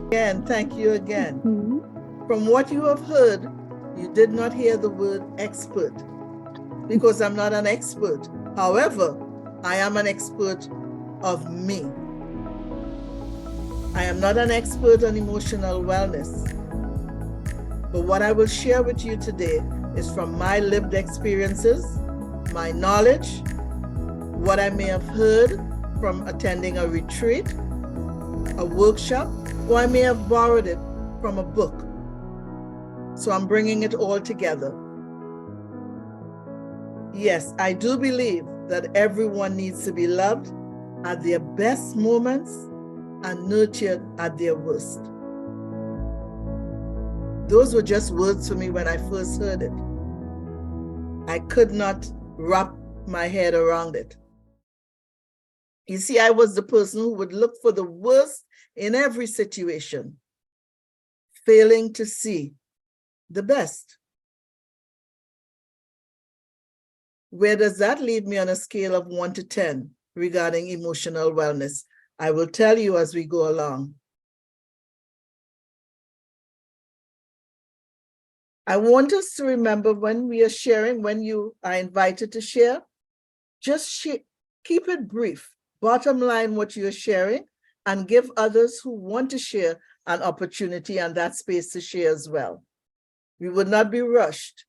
Again, thank you again. Mhm. From what you have heard, you did not hear the word expert, because I'm not an expert. However, I am an expert of me. I am not an expert on emotional wellness. But what I will share with you today is from my lived experiences, my knowledge, what I may have heard from attending a retreat, a workshop, or I may have borrowed it from a book. So I'm bringing it all together. Yes, I do believe that everyone needs to be loved at their best moments and nurtured at their worst. Those were just words for me when I first heard it. I could not wrap my head around it. You see, I was the person who would look for the worst in every situation, failing to see the best. Where does that leave me on a scale of 1 to 10 regarding emotional wellness? I will tell you as we go along. I want us to remember when we are sharing, when you are invited to share, just keep it brief. Bottom line what you're sharing, and give others who want to share an opportunity and that space to share as well. We would not be rushed.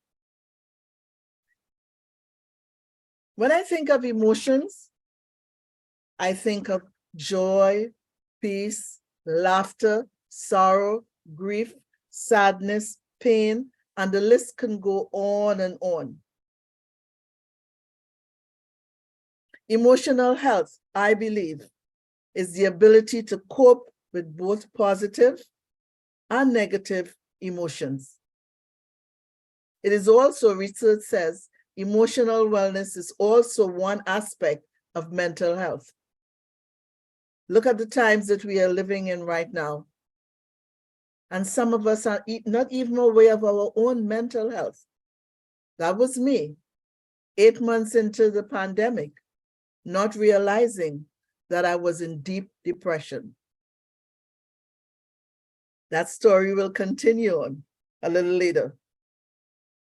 When I think of emotions, I think of joy, peace, laughter, sorrow, grief, sadness, pain, and the list can go on and on. Emotional health, I believe, is the ability to cope with both positive and negative emotions. It is also, research says, emotional wellness is also one aspect of mental health. Look at the times that we are living in right now. And some of us are not even aware of our own mental health. That was me, 8 months into the pandemic, not realizing that I was in deep depression. That story will continue on a little later.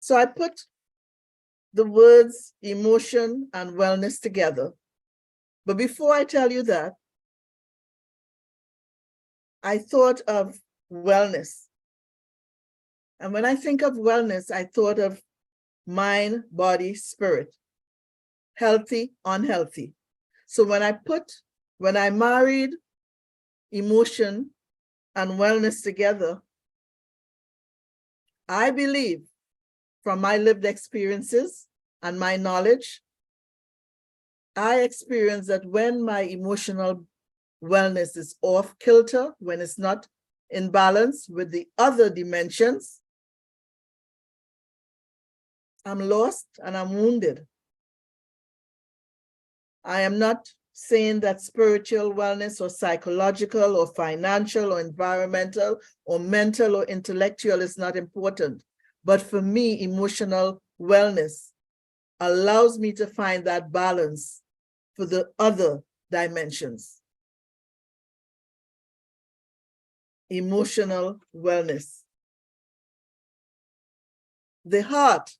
So I put the words emotion and wellness together. But before I tell you that, I thought of wellness. And when I think of wellness, I thought of mind, body, spirit, healthy, unhealthy. So when I married emotion and wellness together, I believe from my lived experiences and my knowledge, I experience that when my emotional wellness is off kilter, when it's not in balance with the other dimensions, I'm lost and I'm wounded. I am not saying that spiritual wellness or psychological or financial or environmental or mental or intellectual is not important. But for me, emotional wellness allows me to find that balance for the other dimensions. Emotional wellness. The heart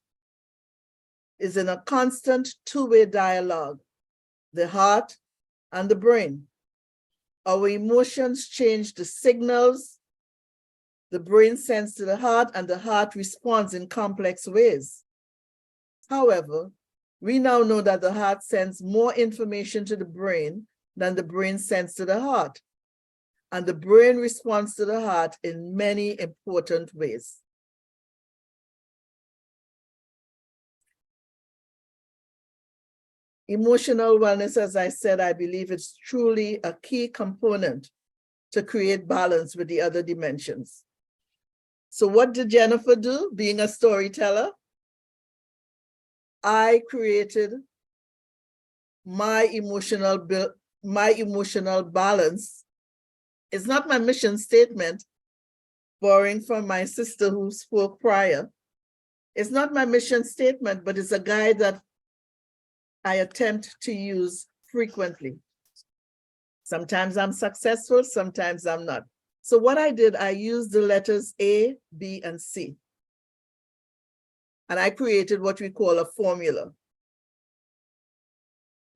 is in a constant two-way dialogue, the heart and the brain. Our emotions change the signals the brain sends to the heart, and the heart responds in complex ways. However, we now know that the heart sends more information to the brain than the brain sends to the heart. And the brain responds to the heart in many important ways. Emotional wellness, as I said, I believe it's truly a key component to create balance with the other dimensions. So what did Jennifer do, being a storyteller? I created my emotional balance. It's not my mission statement, borrowing from my sister who spoke prior. It's not my mission statement, but it's a guide that I attempt to use frequently. Sometimes I'm successful, sometimes I'm not. So what I did, I used the letters A, B, and C. And I created what we call a formula.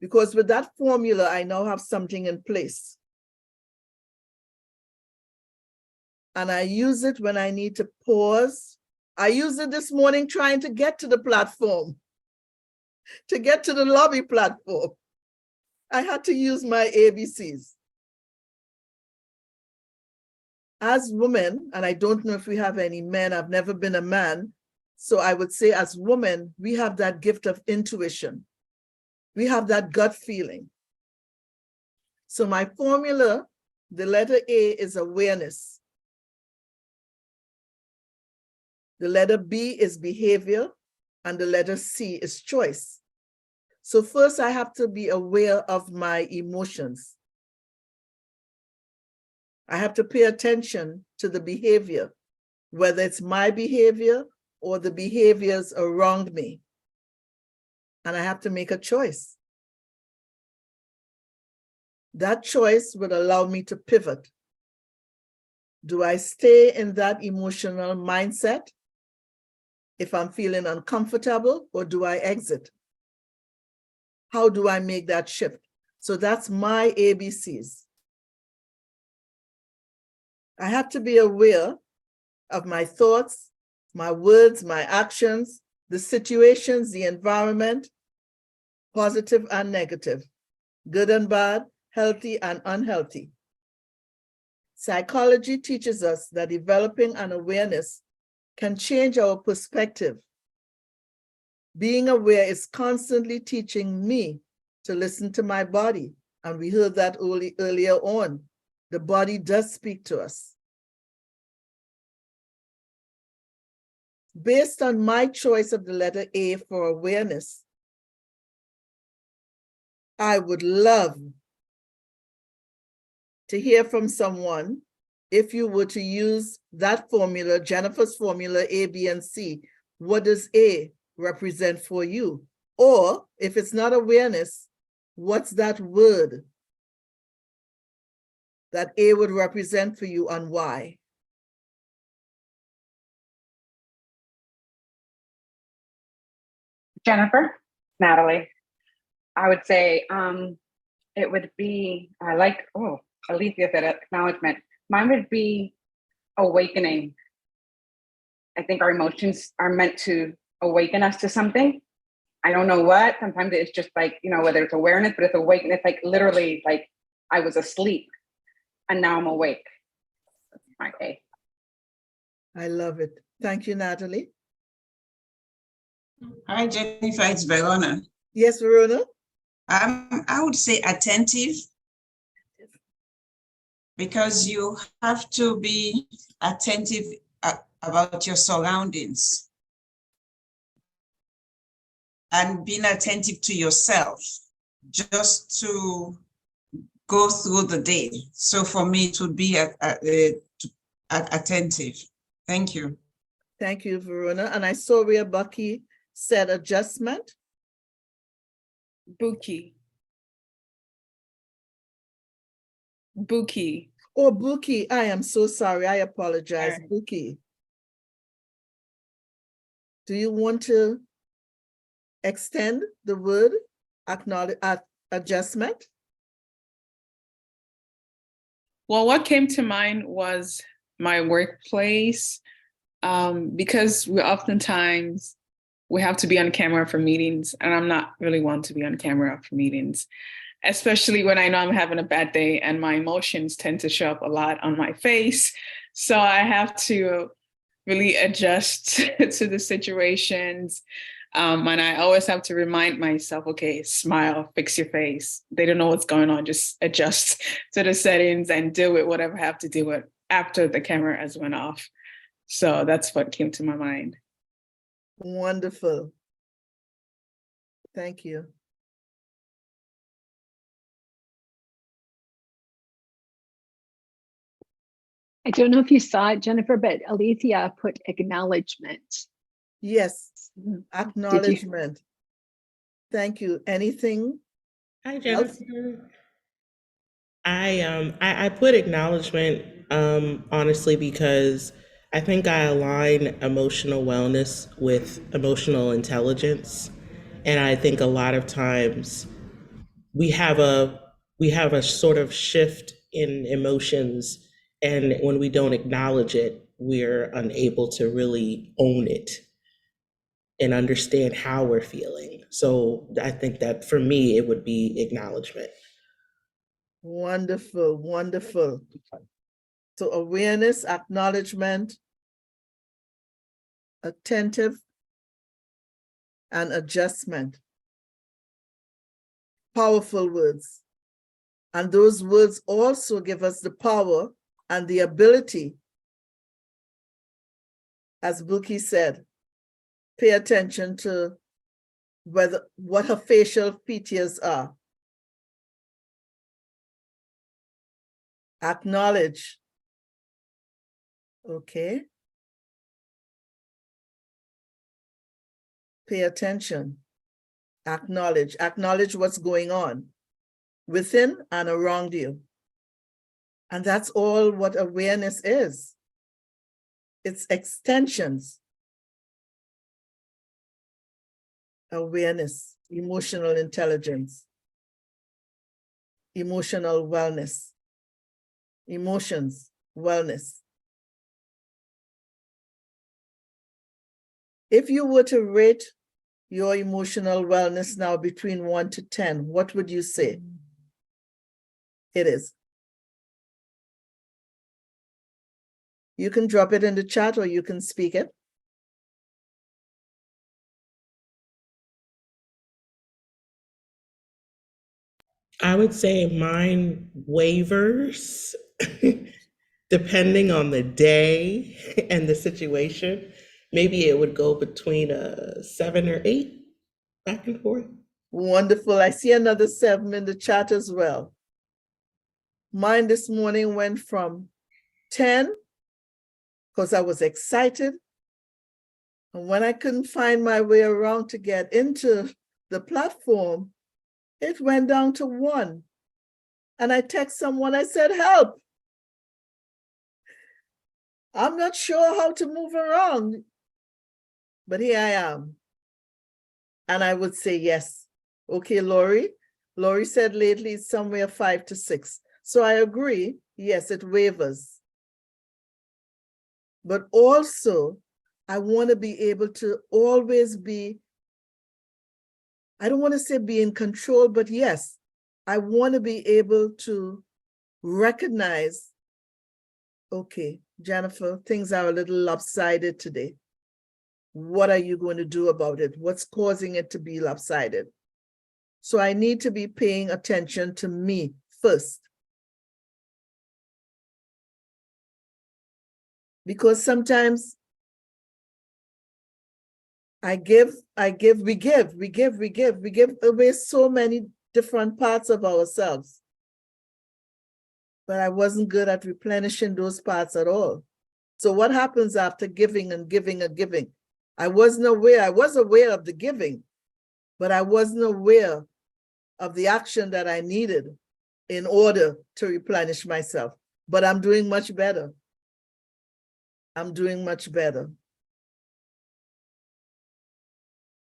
Because with that formula, I now have something in place. And I use it when I need to pause. I used it this morning trying to get to the platform, to get to the lobby platform. I had to use my ABCs. As women, and I don't know if we have any men, I've never been a man, so I would say as women, we have that gift of intuition. We have that gut feeling. So my formula, the letter A is awareness. The letter B is behavior, and the letter C is choice. So first I have to be aware of my emotions. I have to pay attention to the behavior, whether it's my behavior or the behaviors around me. And I have to make a choice. That choice would allow me to pivot. Do I stay in that emotional mindset if I'm feeling uncomfortable, or do I exit? How do I make that shift? So that's my ABCs. I have to be aware of my thoughts, my words, my actions, the situations, the environment, positive and negative, good and bad, healthy and unhealthy. Psychology teaches us that developing an awareness can change our perspective. Being aware is constantly teaching me to listen to my body. And we heard that earlier on. The body does speak to us. Based on my choice of the letter A for awareness, I would love to hear from someone if you were to use that formula, Jennifer's formula, A, B, and C. What does A represent for you? Or if it's not awareness, what's that word that A would represent for you and why? Jennifer, Natalie, I would say it would be, Alethea said acknowledgement. Mine would be awakening. I think our emotions are meant to awaken us to something. I don't know what. Sometimes it's just like, whether it's awareness, but it's awakening. It's like literally like I was asleep and now I'm awake. That's my day. I love it. Thank you, Natalie. Hi, Jennifer, it's Verona. Yes, Verona? I would say attentive, because you have to be attentive about your surroundings and being attentive to yourself just to go through the day. So for me, it would be attentive. Thank you. Thank you, Verona. And I saw where Bucky said adjustment. Buki. Oh, Buki. I am so sorry. I apologize. Right. Buki. Do you want to extend the word adjustment? Well, what came to mind was my workplace, because we have to be on camera for meetings, and I'm not really one to be on camera for meetings, especially when I know I'm having a bad day and my emotions tend to show up a lot on my face. So I have to really adjust to the situations. And I always have to remind myself, okay, smile, fix your face. They don't know what's going on. Just adjust to the settings and deal with whatever I have to deal with after the camera has went off. So that's what came to my mind. Wonderful. Thank you. I don't know if you saw it, Jennifer, but Alethea put acknowledgement. Yes, acknowledgement. Thank you. Anything? Hi, Jennifer. I put acknowledgement honestly because I think I align emotional wellness with emotional intelligence, and I think a lot of times we have a we have a sort of shift in emotions, and when we don't acknowledge it, we're unable to really own it and understand how we're feeling. So I think that for me, it would be acknowledgement. Wonderful, wonderful. So awareness, acknowledgement, attentive, and adjustment. Powerful words. And those words also give us the power and the ability, as Buki said, pay attention to what her facial features are. Acknowledge. Okay. Pay attention. Acknowledge. Acknowledge what's going on within and around you. And that's all what awareness is. It's extensions. Awareness, emotional intelligence, emotional wellness, emotions, wellness. If you were to rate your emotional wellness now between 1 to 10, what would you say it is? You can drop it in the chat or you can speak it. I would say mine wavers depending on the day and the situation. Maybe it would go between a 7 or 8, back and forth. Wonderful. I see another 7 in the chat as well. Mine this morning went from 10 because I was excited. And when I couldn't find my way around to get into the platform, it went down to 1. And I text someone, I said, help. I'm not sure how to move around, but here I am. And I would say yes. Okay, Lori. Lori said lately it's somewhere 5 to 6. So I agree. Yes, it wavers. But also, I want to be able to always be, I don't want to say be in control, but yes, I want to be able to recognize, okay, Jennifer, things are a little lopsided today. What are you going to do about it? What's causing it to be lopsided? So I need to be paying attention to me first. Because sometimes we give away so many different parts of ourselves. But I wasn't good at replenishing those parts at all. So what happens after giving and giving and giving? I wasn't aware. I was aware of the giving, but I wasn't aware of the action that I needed in order to replenish myself. But I'm doing much better. I'm doing much better.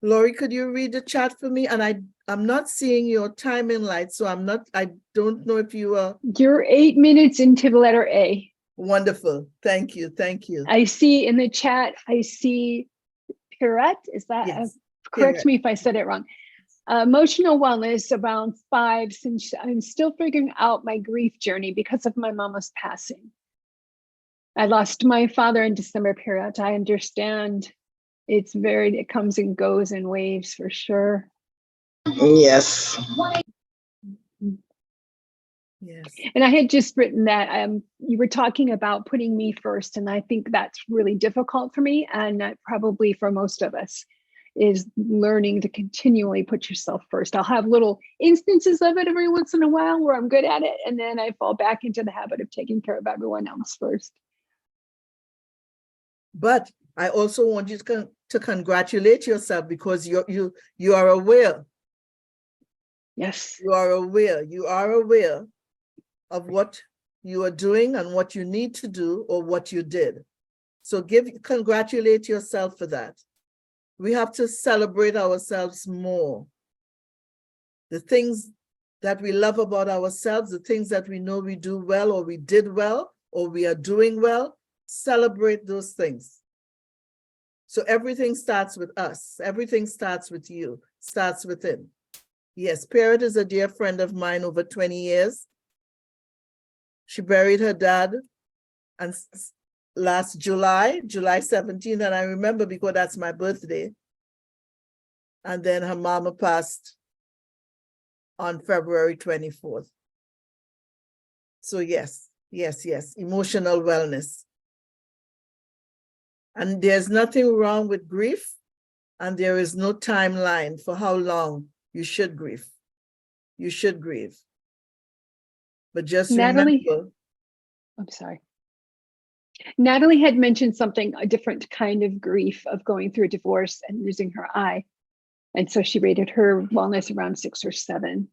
Lori, could you read the chat for me? And I'm not seeing your timing light, so I don't know if you are. You're 8 minutes into the letter A. Wonderful. Thank you. Thank you. I see in the chat, I see Pirette. Is that, Yes, correct Pirette. me if I said it wrong. Emotional wellness around 5, since I'm still figuring out my grief journey because of my mama's passing. I lost my father in December, Pirette. I understand it comes and goes in waves for sure. Yes. Yes. And I had just written that you were talking about putting me first, and I think that's really difficult for me, and probably for most of us, is learning to continually put yourself first. I'll have little instances of it every once in a while where I'm good at it, and then I fall back into the habit of taking care of everyone else first. But I also want you to congratulate yourself because you are aware. Yes. You are aware. You are aware of what you are doing and what you need to do or what you did. So congratulate yourself for that. We have to celebrate ourselves more. The things that we love about ourselves, the things that we know we do well or we did well or we are doing well, celebrate those things. So everything starts with us. Everything starts with you, starts within. Yes, Parrot is a dear friend of mine over 20 years. She buried her dad and last July 17th, and I remember because that's my birthday. And then her mama passed on February 24th. So yes, emotional wellness. And there's nothing wrong with grief, and there is no timeline for how long you should grieve. You should grieve. But just Natalie, remember. I'm sorry. Natalie had mentioned something, a different kind of grief of going through a divorce and losing her eye. And so she rated her wellness around 6 or 7.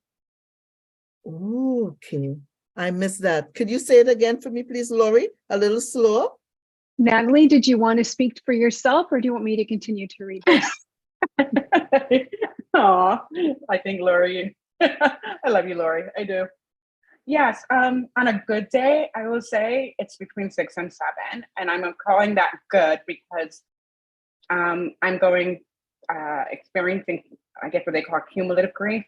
Okay, I missed that. Could you say it again for me, please, Lori? A little slower. Natalie, did you want to speak for yourself or do you want me to continue to read this? Aw, I think Lori, I love you, Lori. I do. Yes, on a good day, I will say it's between 6 and 7. And I'm calling that good because I'm going, experiencing, I guess what they call cumulative grief,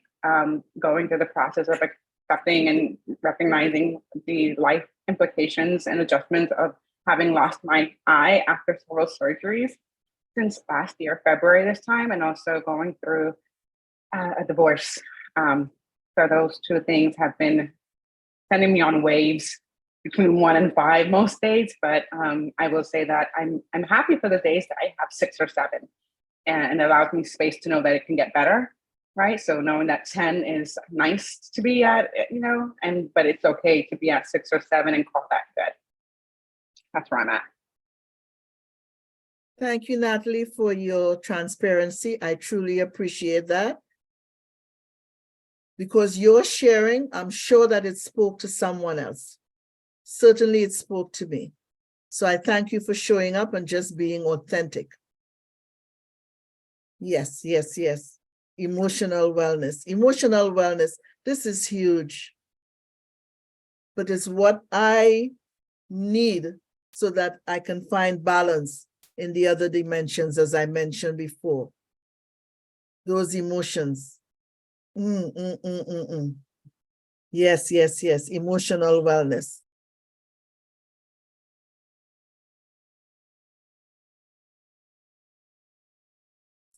going through the process of accepting and recognizing the life implications and adjustments of having lost my eye after several surgeries since last year, February this time, and also going through a divorce. So those two things have been sending me on waves between 1 and 5 most days, but I will say that I'm happy for the days that I have 6 or 7, and it allows me space to know that it can get better, right? So knowing that 10 is nice to be at, but it's okay to be at 6 or 7 and call that good. That's where I'm at. Thank you, Natalie, for your transparency. I truly appreciate that. Because you're sharing, I'm sure that it spoke to someone else. Certainly it spoke to me. So I thank you for showing up and just being authentic. Yes. Emotional wellness. Emotional wellness. This is huge. But it's what I need so that I can find balance in the other dimensions, as I mentioned before. Those emotions. Yes. Emotional wellness.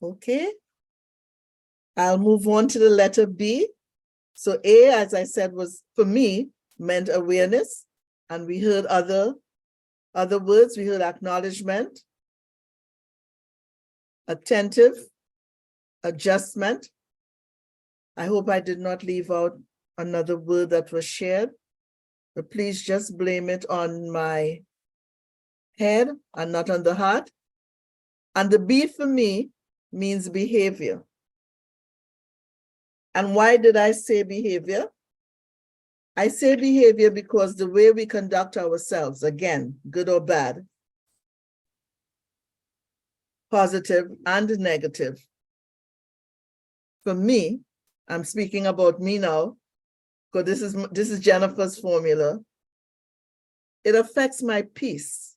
Okay. I'll move on to the letter B. So A, as I said, was for me, meant awareness. And we heard other words. We heard acknowledgement, attentive, adjustment. I hope I did not leave out another word that was shared, but please just blame it on my head and not on the heart. And the B for me means behavior. And why did I say behavior? I say behavior because the way we conduct ourselves, again, good or bad, positive and negative. For me, I'm speaking about me now, because this is Jennifer's formula. It affects my peace.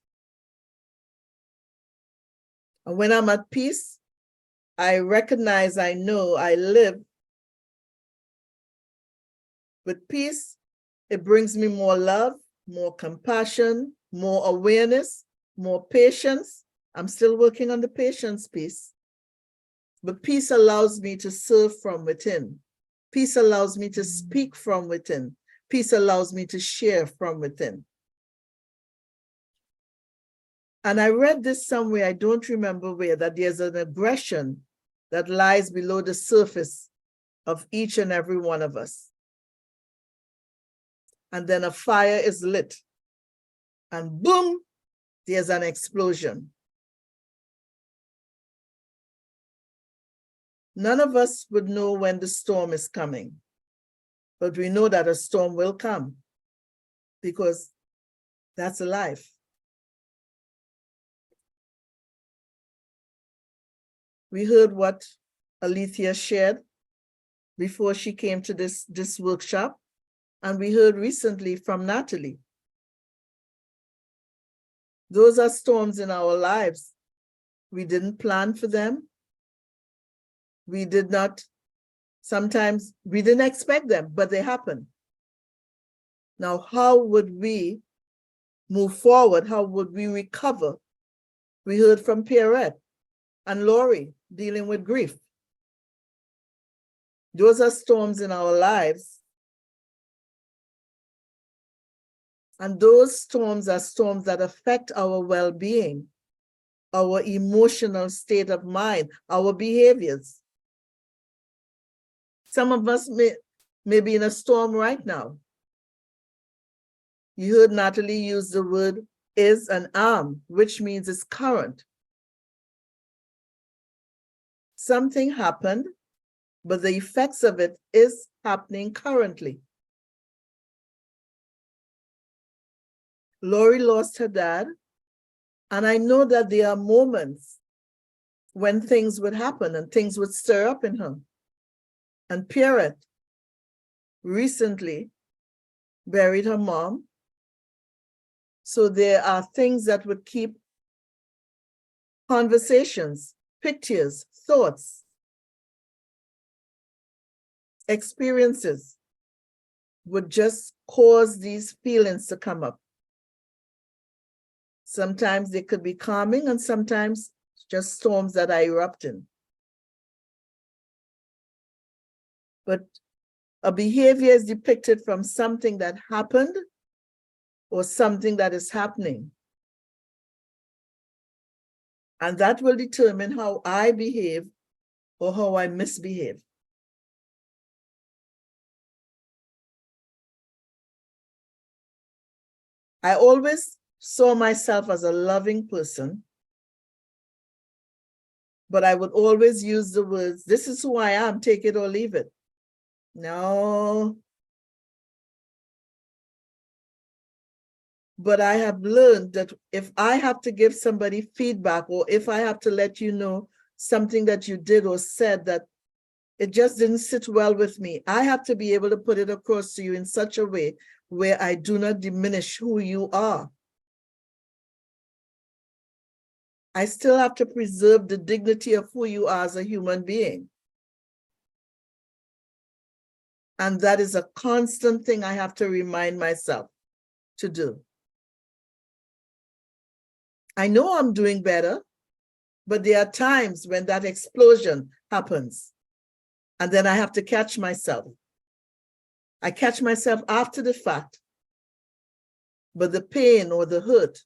And when I'm at peace, I recognize, I know, I live with peace. It brings me more love, more compassion, more awareness, more patience. I'm still working on the patience piece. But peace allows me to serve from within. Peace allows me to speak from within. Peace allows me to share from within. And I read this somewhere, I don't remember where, that there's an aggression that lies below the surface of each and every one of us. And then a fire is lit. And boom, there's an explosion. None of us would know when the storm is coming, but we know that a storm will come. because that's a life. We heard what Alethea shared before she came to this workshop, and we heard recently from Natalie. Those are storms in our lives. We didn't plan for them. We did not, sometimes we didn't expect them, but they happen. Now, how would we move forward? How would we recover? We heard from Pierrette and Lori dealing with grief. Those are storms in our lives. And those storms are storms that affect our well-being, our emotional state of mind, our behaviors. Some of us may be in a storm right now. You heard Natalie use the word is and am, which means it's current. Something happened, but the effects of it is happening currently. Lori lost her dad, and I know that there are moments when things would happen and things would stir up in her. And Pierrette recently buried her mom. So there are things that would keep conversations, pictures, thoughts, experiences would just cause these feelings to come up. Sometimes they could be calming, and sometimes just storms that are erupting. But a behavior is depicted from something that happened or something that is happening. And that will determine how I behave or how I misbehave. I always saw myself as a loving person, but I would always use the words, this is who I am, take it or leave it. No. But I have learned that if I have to give somebody feedback, or if I have to let you know something that you did or said that it just didn't sit well with me, I have to be able to put it across to you in such a way where I do not diminish who you are. I still have to preserve the dignity of who you are as a human being. And that is a constant thing I have to remind myself to do. I know I'm doing better, but there are times when that explosion happens. And then I have to catch myself. I catch myself after the fact. But the pain or the hurt,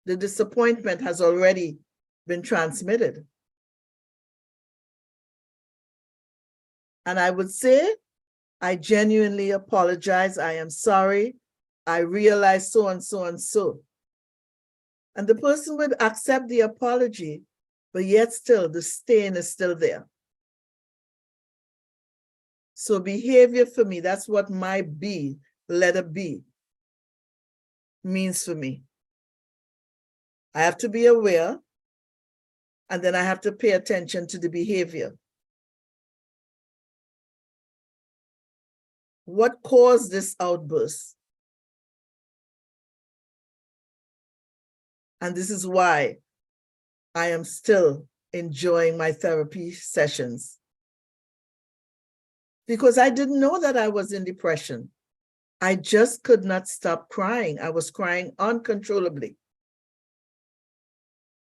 the disappointment has already been transmitted. And I would say, I genuinely apologize. I am sorry. I realize so and so and so. And the person would accept the apology, but yet still the stain is still there. So behavior for me, that's what my B, letter B, means for me. I have to be aware, and then I have to pay attention to the behavior. What caused this outburst? And this is why I am still enjoying my therapy sessions. Because I didn't know that I was in depression. I just could not stop crying. I was crying uncontrollably.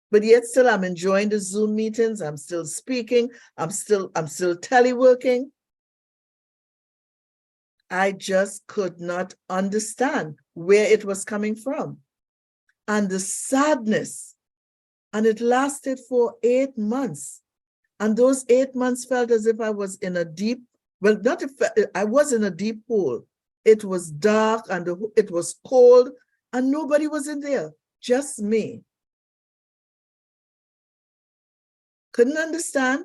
But yet still I'm enjoying the Zoom meetings. I'm still speaking. I'm still teleworking. I just could not understand where it was coming from. And the sadness, and it lasted for 8 months. And those 8 months felt as if I was in a deep, well, not if I was in a deep hole. It was dark and it was cold and nobody was in there, just me. Couldn't understand.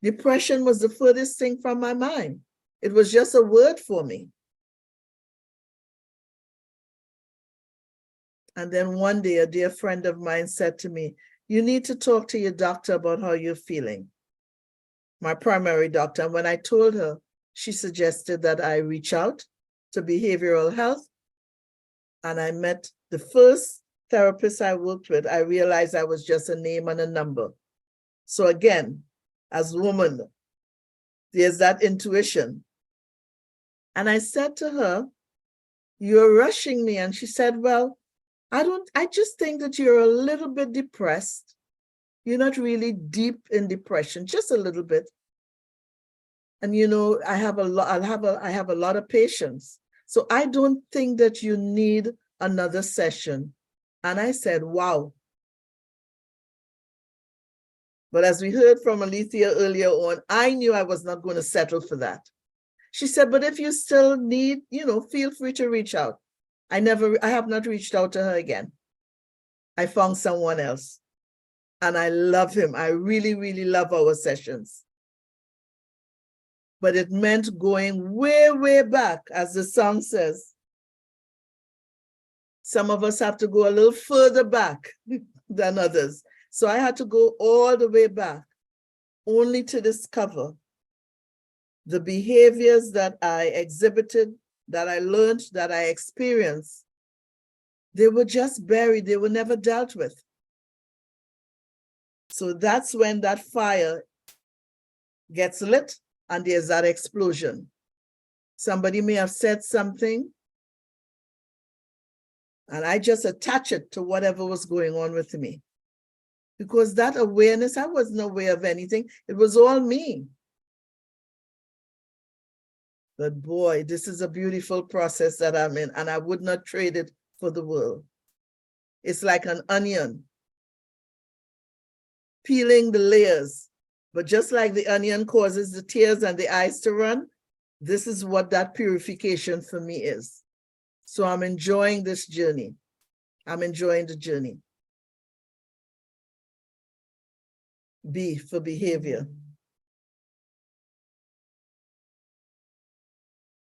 Depression was the furthest thing from my mind. It was just a word for me. And then one day, a dear friend of mine said to me, you need to talk to your doctor about how you're feeling. My primary doctor. And when I told her, she suggested that I reach out to behavioral health. And I met the first therapist I worked with. I realized I was just a name and a number. So again, as woman, there's that intuition. And I said to her, you're rushing me. And she said, well, I just think that you're a little bit depressed. You're not really deep in depression, just a little bit. And you know, I have a lot of patience. So I don't think that you need another session. And I said, wow. But as we heard from Alethea earlier on, I knew I was not going to settle for that. She said, but if you still need, feel free to reach out. I have not reached out to her again. I found someone else. And I love him. I really, really love our sessions. But it meant going way, way back, as the song says. Some of us have to go a little further back than others. So I had to go all the way back, only to discover the behaviors that I exhibited, that I learned, that I experienced. They were just buried. They were never dealt with. So that's when that fire gets lit and there's that explosion. Somebody may have said something and I just attach it to whatever was going on with me. Because that awareness, I wasn't aware of anything. It was all me. But boy, this is a beautiful process that I'm in, and I would not trade it for the world. It's like an onion, peeling the layers. But just like the onion causes the tears and the eyes to run, this is what that purification for me is. So I'm enjoying this journey. I'm enjoying the journey. B for behavior.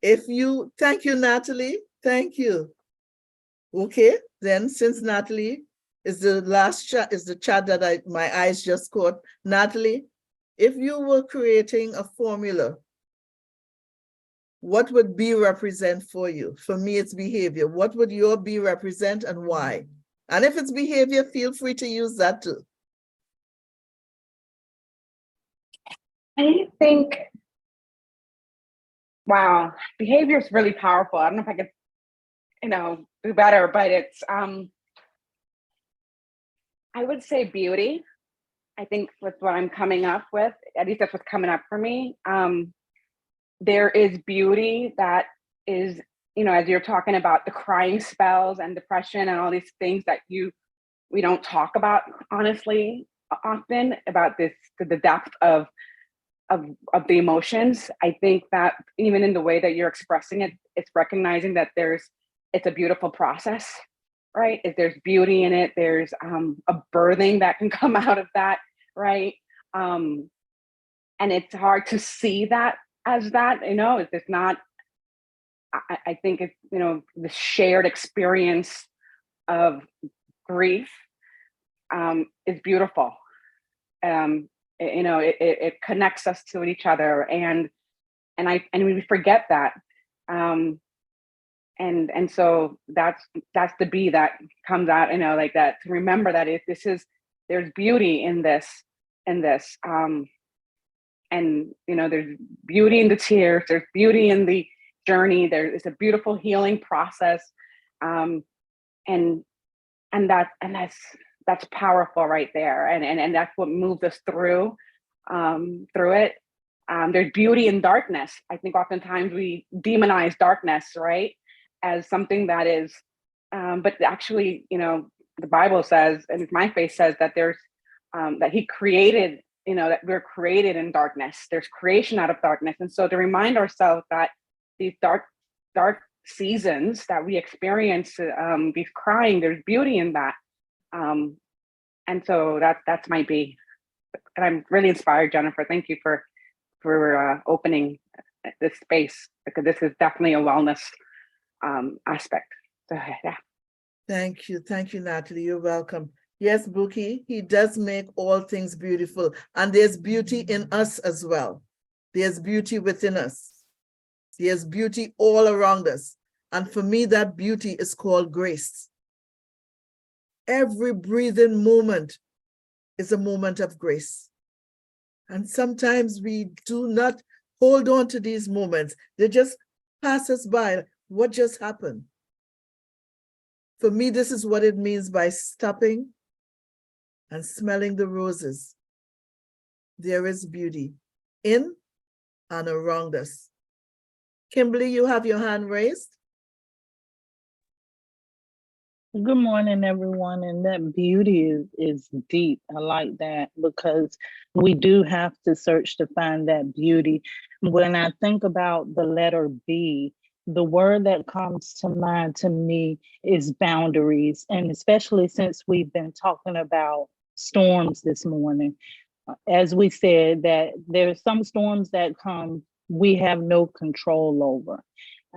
Thank you, Natalie. Thank you. Okay, then since Natalie is the last chat, is the chat that my eyes just caught. Natalie, if you were creating a formula, what would B represent for you? For me, it's behavior. What would your B represent and why? And if it's behavior, feel free to use that too. I think, wow, behavior is really powerful. I don't know if I could, do better, but it's, I would say beauty. I think with what I'm coming up with, at least that's what's coming up for me. There is beauty that is, as you're talking about the crying spells and depression and all these things that we don't talk about honestly often, about the depth of the emotions. I think that even in the way that you're expressing it, it's recognizing that it's a beautiful process, right? If there's beauty in it, there's a birthing that can come out of that, right? And it's hard to see that as that, it's not, I think it's, the shared experience of grief is beautiful. It connects us to each other, and we forget that, and so that's the B that comes out, like that, to remember that there's beauty in this, and there's beauty in the tears, there's beauty in the journey, it's a beautiful healing process, and that's powerful right there. And that's what moves us through it. There's beauty in darkness. I think oftentimes we demonize darkness, right? As something that is, but actually, the Bible says, and my faith says that there's, that he created, that we're created in darkness. There's creation out of darkness. And so to remind ourselves that these dark seasons that we experience, these crying, there's beauty in that. And so that's my B. And I'm really inspired, Jennifer. Thank you for opening this space, because this is definitely a wellness aspect. So yeah. Thank you, Natalie. You're welcome. Yes, Buki, he does make all things beautiful, and there's beauty in us as well. There's beauty within us. There's beauty all around us. And for me, that beauty is called grace. Every breathing moment is a moment of grace. And sometimes we do not hold on to these moments. They just pass us by. What just happened? For me, this is what it means by stopping and smelling the roses. There is beauty in and around us. Kimberly, you have your hand raised. Good morning, everyone. And that beauty is deep. I like that because we do have to search to find that beauty. When I think about the letter B, the word that comes to mind to me is boundaries. And especially since we've been talking about storms this morning, as we said, that there are some storms that come we have no control over.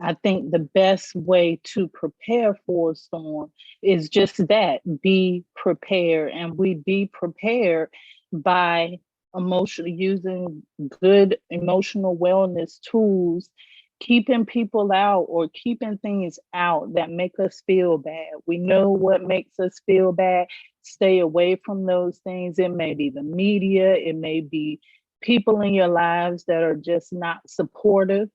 I think the best way to prepare for a storm is just that, be prepared. And we be prepared by using good emotional wellness tools, keeping people out or keeping things out that make us feel bad. We know what makes us feel bad. Stay away from those things. It may be the media, it may be people in your lives that are just not supportive.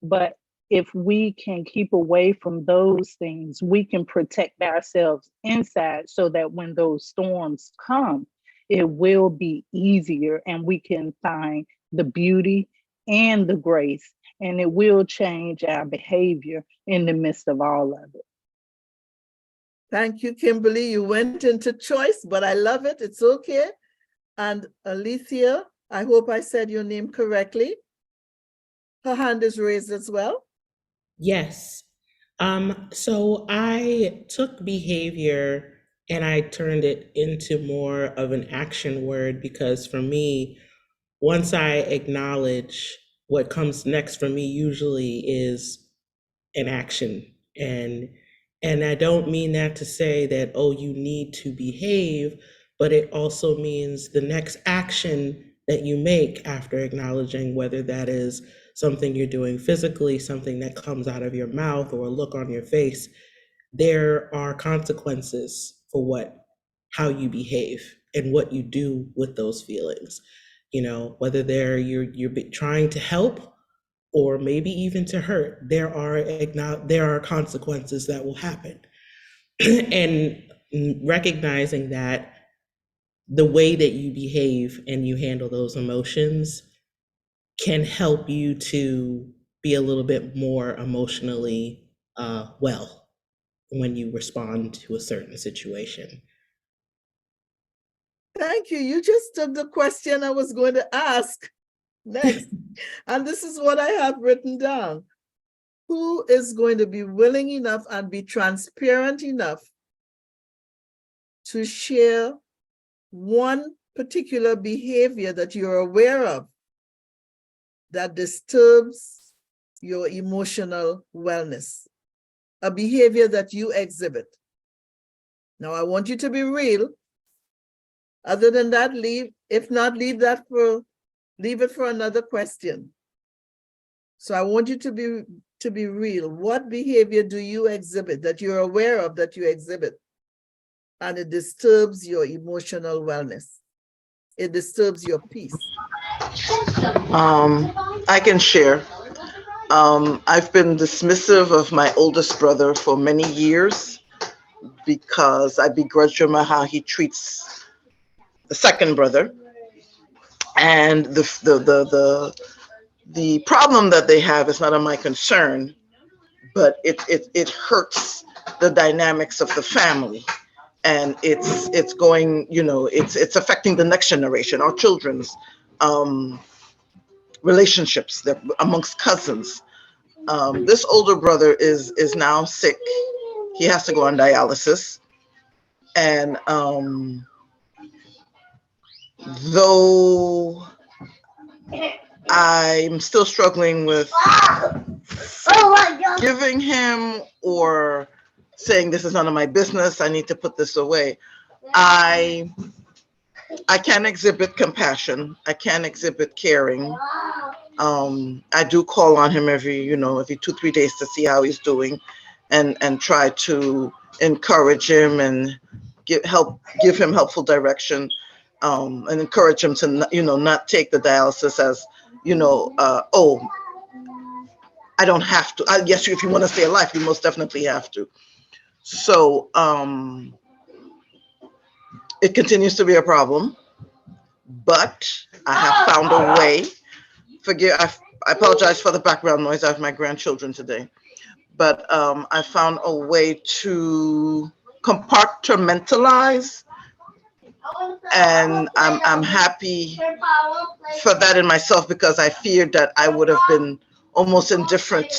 But if we can keep away from those things, we can protect ourselves inside so that when those storms come, it will be easier and we can find the beauty and the grace, and it will change our behavior in the midst of all of it. Thank you, Kimberly. You went into choice, but I love it. It's okay. And Alicia, I hope I said your name correctly. Her hand is raised as well. Yes. So I took behavior and I turned it into more of an action word because for me, once I acknowledge, what comes next for me usually is an action. And I don't mean that to say that, oh, you need to behave, but it also means the next action that you make after acknowledging, whether that is something you're doing physically, something that comes out of your mouth, or a look on your face, there are consequences for how you behave and what you do with those feelings. You know, whether you're trying to help or maybe even to hurt, there are consequences that will happen. And recognizing that the way that you behave and you handle those emotions can help you to be a little bit more emotionally well when you respond to a certain situation. Thank you. You just took the question I was going to ask next. And this is what I have written down. Who is going to be willing enough and be transparent enough to share one particular behavior that you're aware of that disturbs your emotional wellness? A behavior that you exhibit. Now, I want you to be real. Other than that, leave it for another question. So I want you to be real. What behavior do you exhibit that you're aware of that you exhibit? And it disturbs your emotional wellness. It disturbs your peace. I can share. I've been dismissive of my oldest brother for many years because I begrudge him how he treats the second brother. And the problem that they have is not of my concern, but it hurts the dynamics of the family. And it's going, it's affecting the next generation, our children's relationships amongst cousins. This older brother is now sick. He has to go on dialysis. And though I'm still struggling with giving him or saying this is none of my business, I need to put this away. I can exhibit compassion. I can exhibit caring. I do call on him every 2-3 days to see how he's doing, and try to encourage him and give him helpful direction, and encourage him to not take the dialysis as oh, I don't have to. Yes, if you want to stay alive, you most definitely have to. So it continues to be a problem, but I have found a way. I apologize for the background noise. I have my grandchildren today, but I found a way to compartmentalize, and I'm happy for that in myself, because I feared that I would have been almost indifferent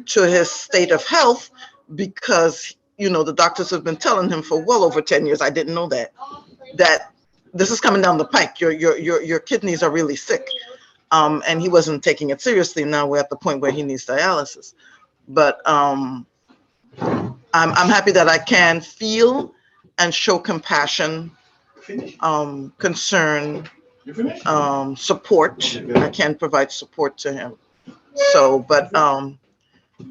to his state of health, because the doctors have been telling him for well over 10 years. I didn't know that this is coming down the pike. Your kidneys are really sick. And he wasn't taking it seriously. Now we're at the point where he needs dialysis. But I'm happy that I can feel and show compassion, concern, support. I can provide support to him. So, but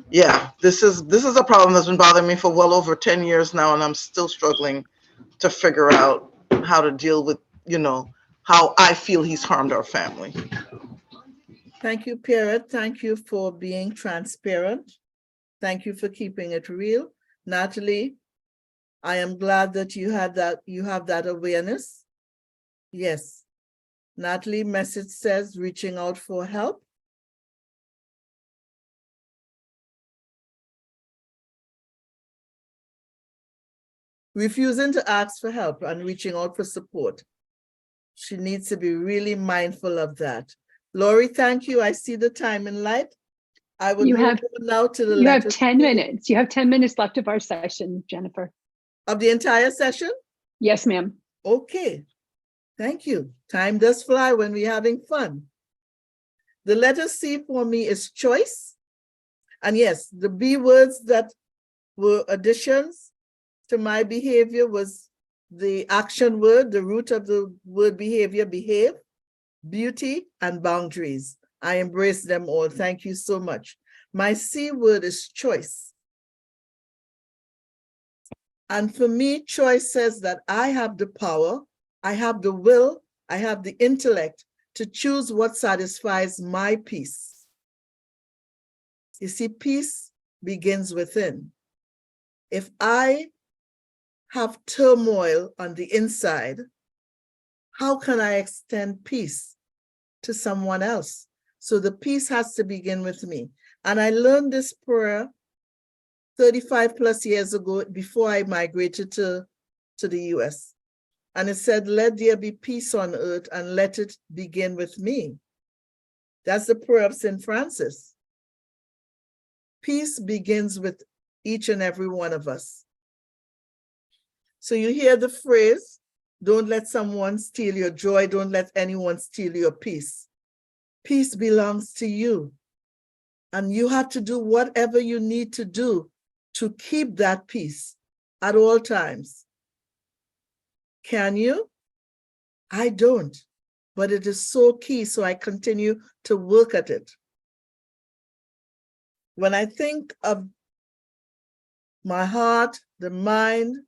yeah, this is a problem that's been bothering me for well over 10 years now, and I'm still struggling to figure out how to deal with, how I feel he's harmed our family. Thank you, Pierrette. Thank you for being transparent. Thank you for keeping it real. Natalie, I am glad that you have that awareness. Yes. Natalie, message says reaching out for help. Refusing to ask for help and reaching out for support. She needs to be really mindful of that. Lori, thank you. I see the time in light. I would move now to the You have 10 minutes. You have 10 minutes left of our session, Jennifer. Of the entire session? Yes, ma'am. Okay. Thank you. Time does fly when we're having fun. The letter C for me is choice. And yes, the B words that were additions to my behavior was the action word, the root of the word behavior, behave, beauty, and boundaries. I embrace them all. Thank you so much. My C word is choice. And for me, choice says that I have the power, I have the will, I have the intellect to choose what satisfies my peace. You see, peace begins within. If I have turmoil on the inside, how can I extend peace to someone else? So the peace has to begin with me. And I learned this prayer 35 plus years ago before I migrated to the US. And it said, let there be peace on earth and let it begin with me. That's the prayer of St. Francis. Peace begins with each and every one of us. So you hear the phrase, don't let someone steal your joy, don't let anyone steal your peace. Peace belongs to you. And you have to do whatever you need to do to keep that peace at all times. Can you? I don't, but it is so key, so I continue to work at it. When I think of my heart, the mind,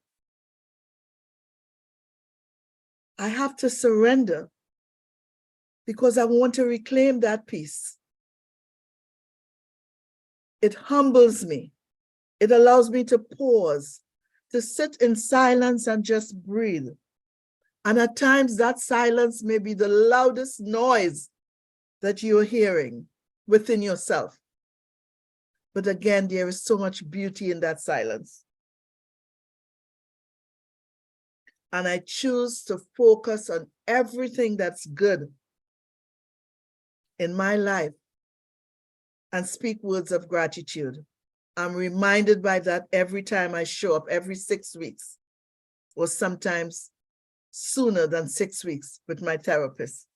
I have to surrender because I want to reclaim that peace. It humbles me. It allows me to pause, to sit in silence and just breathe. And at times that silence may be the loudest noise that you're hearing within yourself. But again, there is so much beauty in that silence. And I choose to focus on everything that's good in my life and speak words of gratitude. I'm reminded by that every time I show up, every 6 weeks, or sometimes sooner than 6 weeks with my therapist.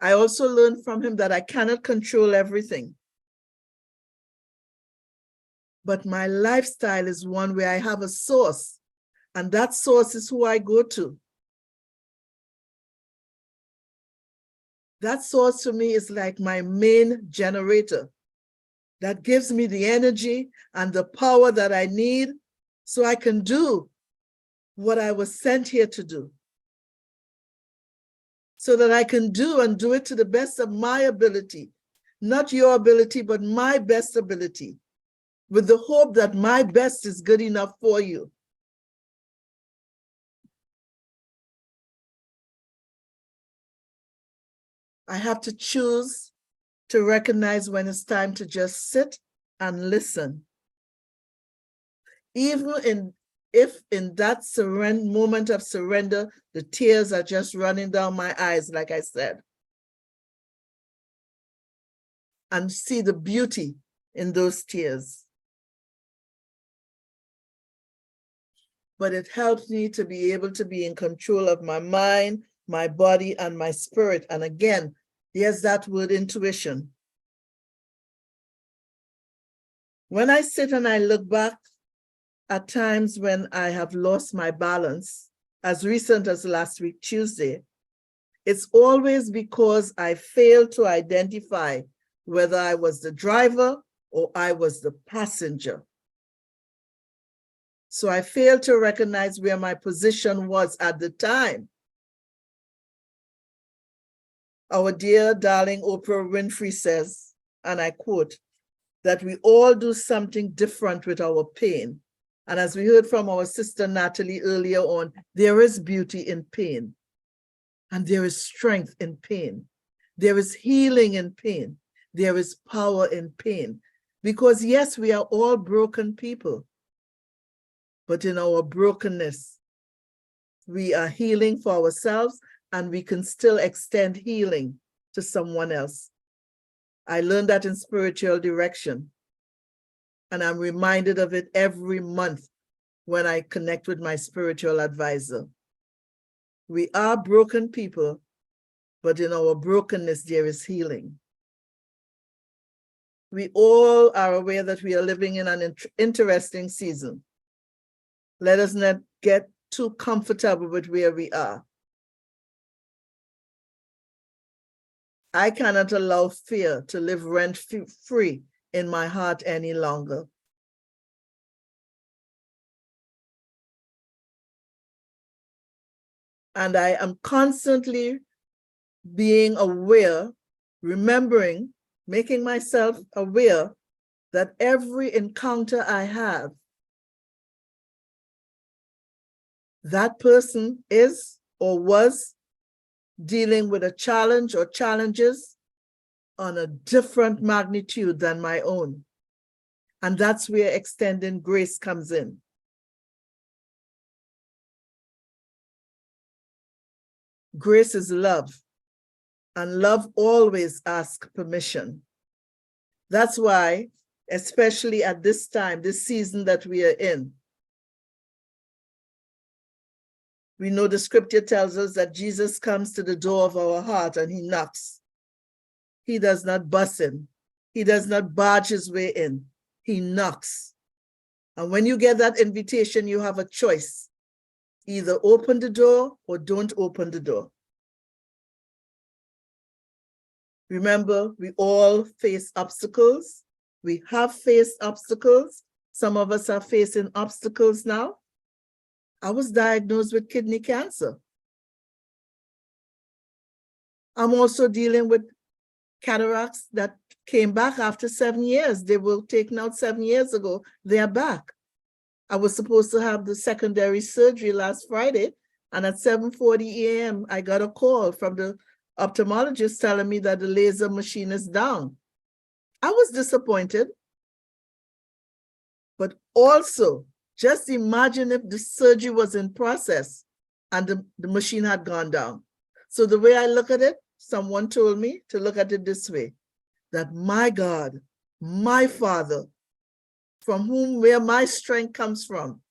I also learned from him that I cannot control everything. but my lifestyle is one where I have a source, and that source is who I go to. That source for me is like my main generator that gives me the energy and the power that I need so I can do what I was sent here to do. So that I can do it to the best of my ability, not your ability, but my best ability, with the hope that my best is good enough for you. I have to choose to recognize when it's time to just sit and listen. Even if in that moment of surrender, the tears are just running down my eyes, like I said, and see the beauty in those tears. But it helps me to be able to be in control of my mind, my body, and my spirit. And again, there's that word intuition. When I sit and I look back at times when I have lost my balance, as recent as last week, Tuesday, it's always because I failed to identify whether I was the driver or I was the passenger. So I failed to recognize where my position was at the time. Our dear darling Oprah Winfrey says, and I quote, that we all do something different with our pain. And as we heard from our sister Natalie earlier on, there is beauty in pain. And there is strength in pain. There is healing in pain. There is power in pain. Because yes, we are all broken people. But in our brokenness, we are healing for ourselves, and we can still extend healing to someone else. I learned that in spiritual direction, and I'm reminded of it every month when I connect with my spiritual advisor. We are broken people, but in our brokenness, there is healing. We all are aware that we are living in an interesting season. Let us not get too comfortable with where we are. I cannot allow fear to live rent-free in my heart any longer. And I am constantly being aware, remembering, making myself aware that every encounter I have, that person is or was dealing with a challenge or challenges on a different magnitude than my own. And that's where extending grace comes in. Grace is love, and love always asks permission. That's why, especially at this time, this season that we are in, we know the scripture tells us that Jesus comes to the door of our heart and he knocks. He does not bust in. He does not barge his way in. He knocks. And when you get that invitation, you have a choice. Either open the door or don't open the door. Remember, we all face obstacles. We have faced obstacles. Some of us are facing obstacles now. I was diagnosed with kidney cancer. I'm also dealing with cataracts that came back after 7 years. They were taken out 7 years ago. They are back. I was supposed to have the secondary surgery last Friday, and at 7:40 a.m., I got a call from the ophthalmologist telling me that the laser machine is down. I was disappointed, but also just imagine if the surgery was in process and the machine had gone down. So the way I look at it, someone told me to look at it this way, that my God, my Father, from where my strength comes from,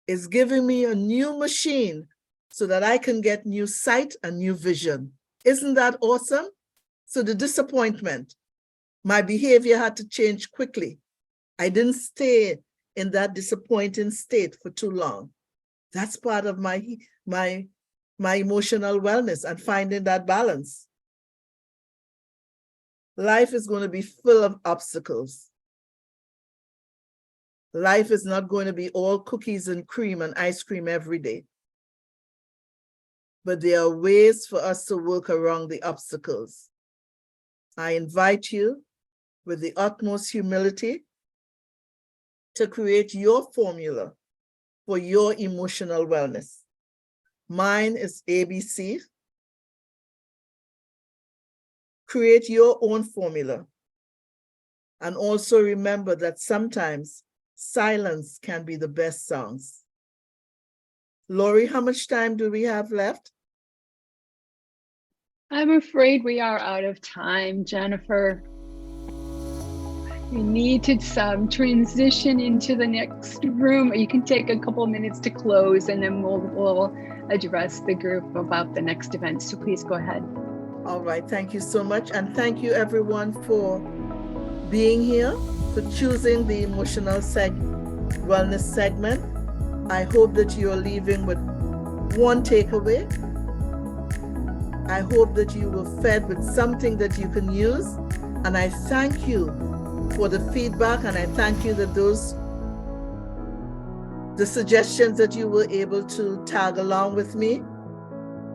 is giving me a new machine so that I can get new sight and new vision. Isn't that awesome? So the disappointment, my behavior had to change quickly. I didn't stay in that disappointing state for too long. That's part of my emotional wellness and finding that balance. Life is going to be full of obstacles. Life is not going to be all cookies and cream and ice cream every day. But there are ways for us to work around the obstacles. I invite you with the utmost humility to create your formula for your emotional wellness. Mine is ABC. Create your own formula. And also remember that sometimes silence can be the best songs. Lori, how much time do we have left? I'm afraid we are out of time, Jennifer. We need to transition into the next room. You can take a couple of minutes to close, and then we'll address the group about the next event. So please go ahead. All right, thank you so much. And thank you everyone for being here, for choosing the emotional wellness segment. I hope that you are leaving with one takeaway. I hope that you were fed with something that you can use. And I thank you for the feedback, and I thank you that the suggestions that you were able to tag along with me.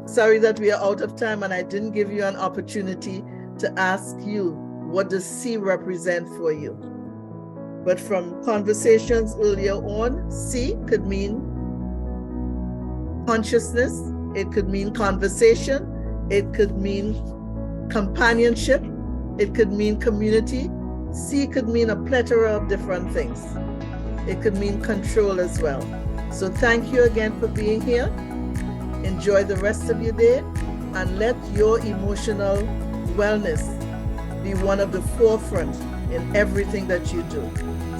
Sorry that we are out of time and I didn't give you an opportunity to ask you, what does C represent for you? But from conversations earlier on, C could mean consciousness, it could mean conversation, it could mean companionship, it could mean community. C could mean a plethora of different things. It could mean control as well. So thank you again for being here. Enjoy the rest of your day and let your emotional wellness be one of the forefront in everything that you do,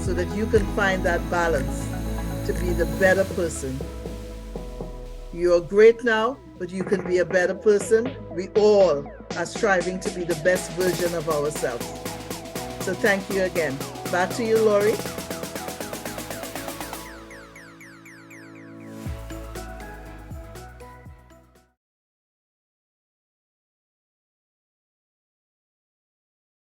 so that you can find that balance to be the better person. You're great now, but you can be a better person. We all are striving to be the best version of ourselves. So thank you again. Back to you, Lori.